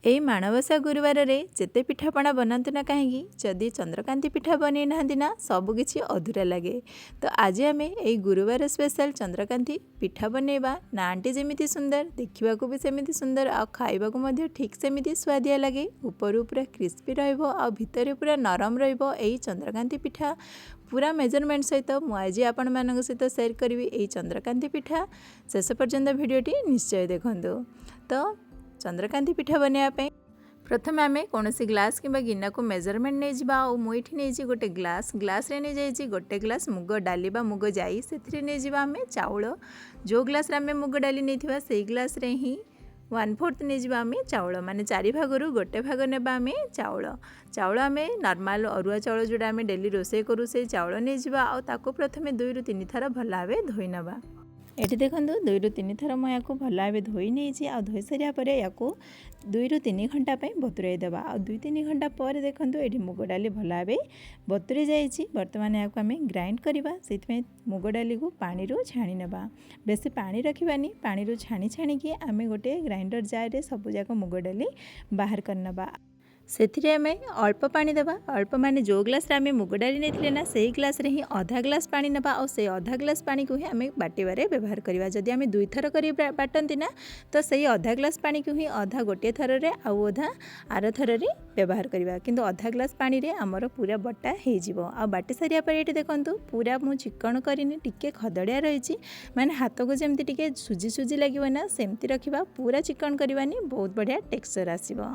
एई माणबसा गुरुवार रे जेते पिठापणा बनातु ना कहीं जदि चंद्रकांति पिठा बनै ना ना सबकिछि अधूरा लगे। तो आज आम यही गुरुवार स्पेशल चंद्रकांति पिठा बनैबा। नाटी जमी सुंदर देखा भी सेमती सुंदर आ खाइबा ठीक सेमती स्वादिया लगे। ऊपर पूरा क्रिस्पी भितर पूरा नरम रही चंद्रकांति पिठा पूरा मेजरमेंट सहित मुझे आपण मान सहित सेयार करी यही चंद्रकांति पिठा। शेष पर्यंत भिडटी निश्चय देखु। तो चंद्रकांति पिठा बनवाई प्रथम आम कौन ग्लास कि गिना को मेजरमेंट नहीं जावा। मुझे नहीं गोटे ग्लास रे नहीं जाइए गोटे ग्लास मुग डाली मुग जाई से नहीं जावा आम चाउल। जो ग्लास आम मुग डाली नहीं से ग्लास रे ही 1/4 नहीं जावा आम चाउल माने 4 भागरू गोटे भाग नेबा आम चाउल आम नॉर्मल अरुआ चाउल जोड़ा आम डेली रोषे करूँ से चाउल नहीं जावा। आउ प्रथम 2 ରୁ 3 थर भल भाव धोई नवा। ये देखो 2 ରୁ 3 थर मुझे भल भाव धोई नहीं धोई सारापर या 2 ରୁ 3 घंटा बतुराई देवा। आ 2-3 घंटा पर देखो ये मुग डाली भल भाव बतुरी जाइए। बर्तमान या आम ग्राइंड करवा से मुग डाली को पानी रू छाणी नवा। बेसी पानी रखिबानी पानी रू छाणी छाणी आम गोटे ग्राइंडर जार रे सब जाक मुग डाली बाहर करनवा। से आम अल्प पानी देवा अल्प माने जो ग्लास आम मुग डाली नहीं ना से ग्लास रे ही आधा ग्लास पानी नवा। और से आधा ग्लास पानी को ही आम बाटिबारे व्यवहार करवा। जदि आम 2 थर कर बाटती ना तो सही आधा ग्लास पानी को ही आधा गोटे थर रे आउ आधा आर थर रे व्यवहार करवा। किंतु आधा ग्लास पानी रे आमर पूरा बटा हो आ बाटी सारिया पर ये देखो पूरा मु चिकन करनी टिके खदड़िया रही माने हाथ को जमती टिके सुजी सुजी लगे ना सेमती रखा। पूरा चिकन करवानी बहुत बढ़िया टेक्सचर आसीबो।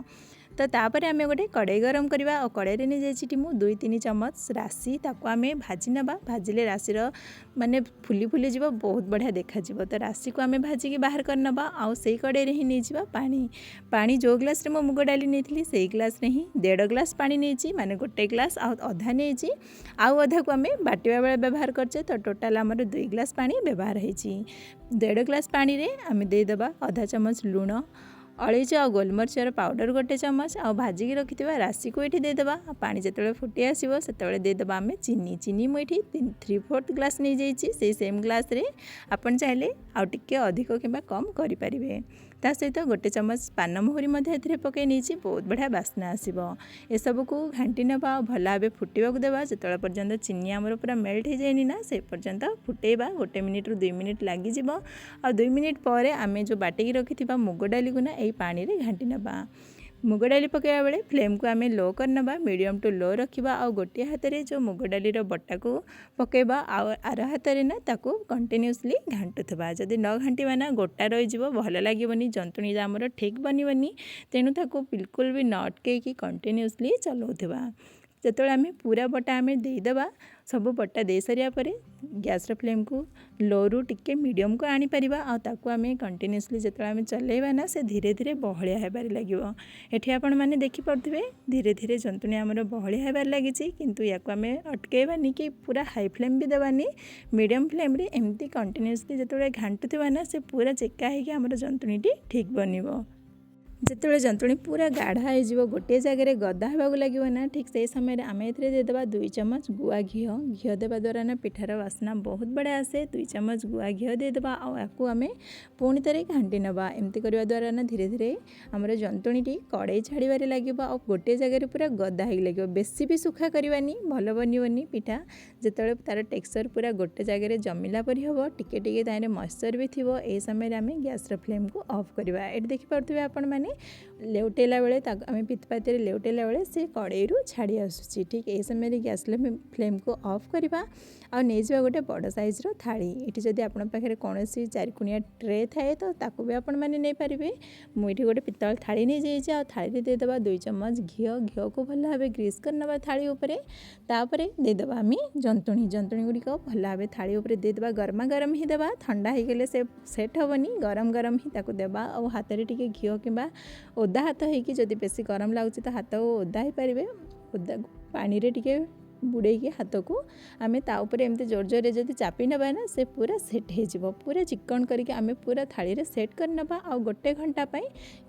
तो तापर आम गोटे कड़ाई गरम करवा और कड़ाई नहीं जाइए मु 2-3 चम्मच राशि ताको आम भाजी नवा। भाजिले राशि माने फुली फुली जीव बहुत बढ़िया देखा। तो राशि को आम भाजिकी बाहर कर नवा। आउ से कड़ाई ही नहीं जावा पानी जो ग्लास रे मो मुग डाली नहीं से ग्लास रे ही 1.5 ग्लास पानी नहीं माने गोटे ग्लास अधा नहीं आउ अधा को आम बाटिया बेले व्यवहार करचे। तो टोटाल आमर 2 ग्लास पानी व्यवहार होती। 1.5 ग्लास पानी रे आम देदेबा आधा चम्मच लुण अलैच आ गोलमरिचर पाउडर गोटे चम्मच आ भाजिकी रखि राशि को ये देदेबा। पानी जिते फुटी आसो से देदेबा आम चीनी मुझे 3/4 ग्लास नहीं जाइए से सेम ग्लास रे आपन चाहिए आउ टिके अधिक कि कम करें। ता सहित गोटे चम्मच पान मुहुरी पकई नहीं बहुत बढ़िया बास्ना आसो। ये सब को घाटी नवा भल भाव फुटा देवा। जो पर्यंत चीनी आमर पूरा मेल्ट हो जाए ना से पर्यंत फुटेबा 1 मिनिट ରୁ 2 मिनिट लगी आ 2 मिनिट पर आम जो बाटिकी रखि मुग डाली को ना यही पानी रे घाटी नवा। मुग डाली पकड़ा बेले फ्लेम को आम लो कर नवा मीडियम टू लो रखा। आ गोटे हाथ में जो मुग डाली बटा को पकेबा आर हाथ में ना ताको कंटिन्यूसली घाटुवा। जदि न घाटिबा ना गोटा रही भल लगे जंतुणी आमर ठीक बननी। तेणु ताको बिल्कुल भी न अटकई कंटिन्यूसली चलाउथिबा। जिते आम पूरा बटा आम देदेबा सब बटा दे सारिया पर गैस फ्लेम को लो रू टिके मीडियम को आनी परिबा। आ ताको आम कंटिन्यूसली जिते आम चलेबा ना से धीरे धीरे बहलिया हेबार लगिबो। एठी आपण माने देखि पड़थिबे धीरे धीरे जंतुणी आमर बहलिया हेबार लागिछि। किंतु याको आम अटकेबानी कि पूरा हाई फ्लेम भी देबानी मीडियम फ्लेम रे एमती कंटिन्यूसली जिते घांटुथिबा ना से पूरा चेका हेकि आमर जंतुणीटी ठीक बनिबो। जिते जंतुणी पूरा गाढ़ा हो गोटे जगह गदा होगा लगे ना ठीक से समय आम ए देदेबा 2 चम्मच गुआ घी देवा द्वारा ना पिठार बास्ना बहुत बढ़िया आसे। 2 चम्मच गुआ घी देदेबा आपको आम पुणी थे घाटी नवा। एमती करने द्वारा ना धीरे धीरे आमर जंतुणीटी कड़े छाड़बारे लगे आ गोटे जगह पूरा गदा हो लगे। बेसी भी सुखा करवानी भल बननी पिठा। जिते तार टेक्सचर पूरा गोटे जगह जमिला परी हम टिके टिके तारे मॉइस्चर भी थी। ए समय आम गैस फ्लेम को ऑफ करवा। ये देखिपे आपण मैंने लेउटेला बेले आम पितपाती लेउटेला बेले से कड़े रू छाड़ी आसूँ। ठीक ये समय गैस फ्लेम को ऑफ करवा। आ नहीं जा गोटे बड़ साइज रो थाली। ये जदि आपण पाखे कौन 4 ट्रे थाए तो ताकू भी आपण मैंने नहीं पारे। मुझे गोटे पितल थाली नहीं जाइए आ थाली देदेबा 2 चम्मच घी को भल भाव ग्रीस कर नवा थाली उपरे। तापर देदेबा आम जंतुणी गुड़िक भल भाव थाली उपरे देदेबा। गरमा गरम ही देवा ठंडा हो गले से सेट हेनी गरम गरम ही ताकू देबा। आ हाथ में टिके घी कि ओदा हाथ होगी जदि बेसी गरम लगुच तो हाथ ओदा हो पारे। ओदा पानी रे टिके बुड़ेकी हाथ को आम ताऊपर एमती जोर जोर जदि चापी नवा ना से पूरा सेट हो पूरा चिकन करके आम पूरा थाली रे सेट कर नवा। आ गोटे घंटा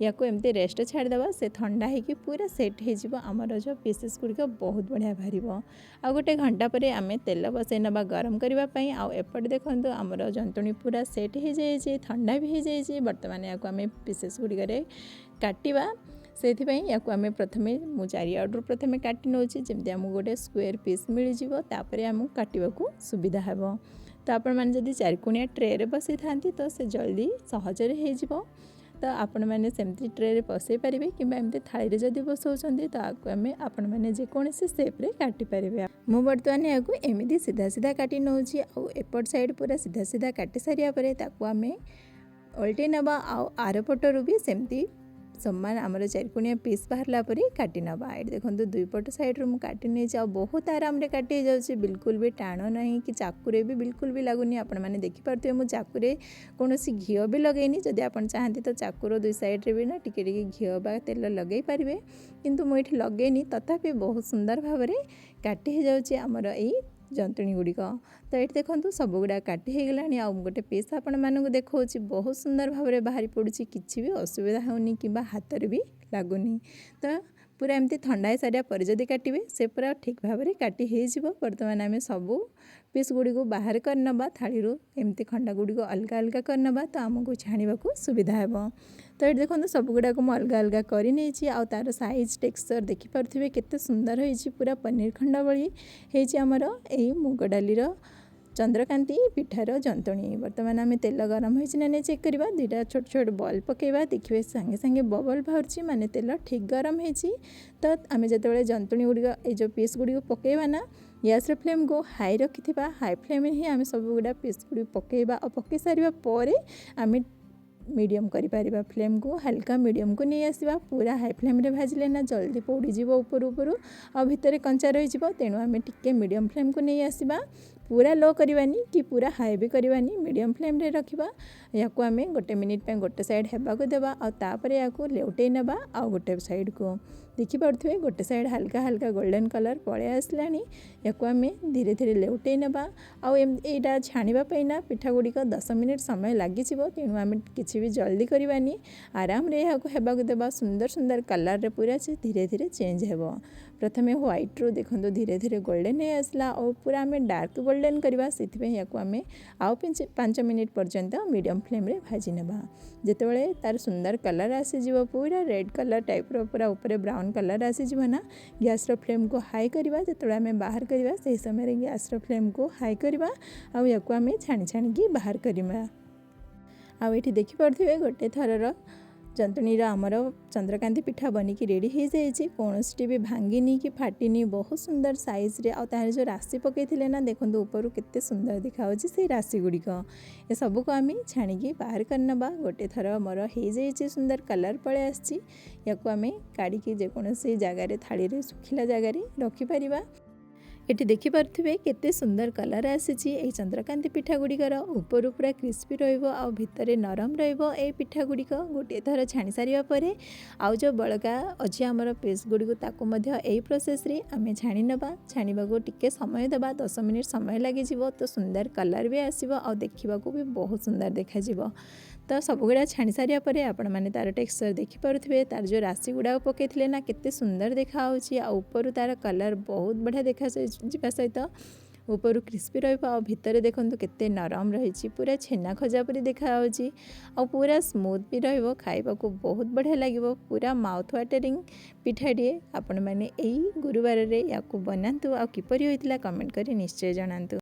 या एमती रेस्ट छाड़देवा से ठंडा होगी पूरा सेट हो आमर जो पीसेस गुड़िक बहुत बढ़िया बाहर। आ गोटे घंटा पर आम तेल बसई नवा गरम करने। आउट देखो आमर जंतुणी पूरा सेट हो जाए ठंडा भी हो जाए। बर्तमान या आम पीसेस गुड़िक काटिबा से आम प्रथम मु चारिआडू प्रथम काटी नौ जमी आमको गोटे स्क्वेयर पीस मिल तापर आमको काटा सुविधा हे। तो आपण मैंने जदि चारिकोणिया ट्रे रे बसई था तो से जल्दी सहजरे हो। तो आपण मैंने सेमती ट्रे रे बसई पारे कि एमती थाली जदि बसाऊँ तो आपको आम आपण मैंने जेकोसी सेप्रे काटिपारे। मु बर्तमान या एमती सीधा सीधा काटी नौ एपट साइड पूरा सीधा सीधा काटी सारापर आम ओल्टे नवा आर पटरू भी सेमती सम्मान आमर चारिकोणिया पीस बाहरला पर काटी नवा। ये देखो दुई पट साइड रू काटी नहीं बहुत आराम रे काटी जाऊँगी बिल्कुल भी टाण नहीं कि चाकुरे भी बिल्कुल भी लगुनि। आपण मैंने देखिपे मुझे चाकुरे कौन घी भी लगेनी जदि आप चाहती तो चाकुर दुई साइड रे भी ना टिके घी बा तेल लगे पारे किंतु मुझे लगेनी तथापि बहुत सुंदर भाव में काटी जाऊँगी आमर यही जंतुणी गुड़िक। तो ये देखो सब गुड़ा काटी हो गलानी आ गोटे पीस आपण मानक देखा बहुत सुंदर भाव में बाहरी पड़ुछि किसी भी असुविधा होनी कि हाथ भी लगुनि। तो पूरा एमती ठंडा हो सारा पर जदि काटे से पूरा ठीक भाव में काटी हो। बर्तमान आम सबू पीस गुड़ी को बाहर करनबा थाली एमती खंडा गुड़ी को अलग अलग करनबा तो आमको छाणा सुविधा हे। तो ये देखो सब गुड़ाक अलग अलग कर तार साइज टेक्सचर देखिपे केते सुंदर होइछि पूरा पनीर खंडा भली होइछि आमर एई मुग डाली चंद्रकांति पिठार जंतुणी। बर्तमान आम तेल गरम होइछि ना चेक करवा दुईटा छोट छोट बॉल पकेवा देखिए सांगे सांगे बबल बाहर माने तेल ठीक गरम होइछि। तो आम जो जंतुणी गुड़िक ये जो पीस गुड़ी पकेवा ना गैस फ्लेम को हाई रखि हाई फ्लेम ही आम सब गुड़ा पीस गुड़ी पकेवा और पकई सारा पर आम मीडियम करिपारिबा फ्लेम को हल्का मीडियम को नहीं आसवा। पूरा हाई फ्लेम रे भाजिले ना जल्दी पोड़ीज ऊपर ऊपर आ भितर कंचा रही तेणु आम टिके मीडियम फ्लेम को नहीं आसवा। पूरा लो करवानी कि पूरा हाई भी करवानी मीडियम फ्लेम रे रखिबा। या आम गोटे मिनिट पे गोटे साइड हेबा को देबा और तापर या लेउटे नबा आ गोटे साइड को देखिपे गोटे साइड हल्का हल्का गोल्डन कलर पड़े आसलानी। या आम धीरे धीरे लेउटे नबा आईटा छाणीबा ना पिठा गुड़िक 10 मिनिट समय लगी तेणु आम किसी भी जल्दी करवानी आराम रे हेबा को देबा। सुंदर सुंदर कलर रे पूरा धीरे धीरे चेंज हेबो। प्रथमे व्हाइट रू देखो धीरे धीरे गोल्डन हो आसला और पूरा आम डार्क गोल्डन करवा से आम आउ 5 मिनिट पर्यंत मीडियम फ्लेम रे भाजी नेबा। जेतेबेले तार सुंदर कलर आसीजिवो पूरा रेड कलर टाइप रो पूरा ऊपर ब्राउन कलर आसीजिवो ना गैस रो फ्लेम को हाई करवा। जेतेबेले आम बाहर करवा से समय गैस रो फ्लेम को हाई करवा आउ याकू आम छाणी छाणी बाहर करवा। आउ ये देखिपे गोटे थरर जंतुणी आमर चंद्रकांति पिठा बनिकी रेडी हो जाए कौन भी भांगिनी कि फाटिनी बहुत सुंदर साइज रे आ तार जो राशि पकई ना देखो ऊपर केते सुंदर देखा से राशि गुड़िक ये सब को आम छाणी बाहर करनबा। गोटे थर मोर हो जाए सुंदर कलर पड़े आसी या आम काढ़ी जेकोसी जगार थाली सुखिला जगार रखिपर। ये देखिपे केते सुंदर कलर आसी ये चंद्रकांति पिठा गुड़िकर ऊपर पूरा क्रिस्पी रहा भितर नरम रही पिठा गुड़िक गोटे थर छाणी सारापर आउ जो बड़का अच्छी आमर पीस गुड़ी को यही प्रोसेस रे आम छाणी नबा। छाणीबा को टिके समय देबा 10 मिनिट समय लगी तो सुंदर कलर भी आसीबो और देखा भी बहुत सुंदर देखा। तो सब गुड़ा छाणी सारापर आपण मैंने तार टेक्सचर देखिपे तार जो राशि गुड़ा पकई ना केते सुंदर देखा ऊपर तार कलर बहुत बढ़िया देखा जावा सहित ऊपर क्रिस्पी रहा भितर देखो केते नरम रही पूरा छेना खजा परी देखा आ पूरा स्मूथ भी खाइबा को बहुत बढ़िया लगे पूरा माउथ वाटरिंग पिठाटे। आपण मैंने यही गुरुवार रे या बनातु आ किपरि होइतिला कमेंट करी निश्चय जणातु।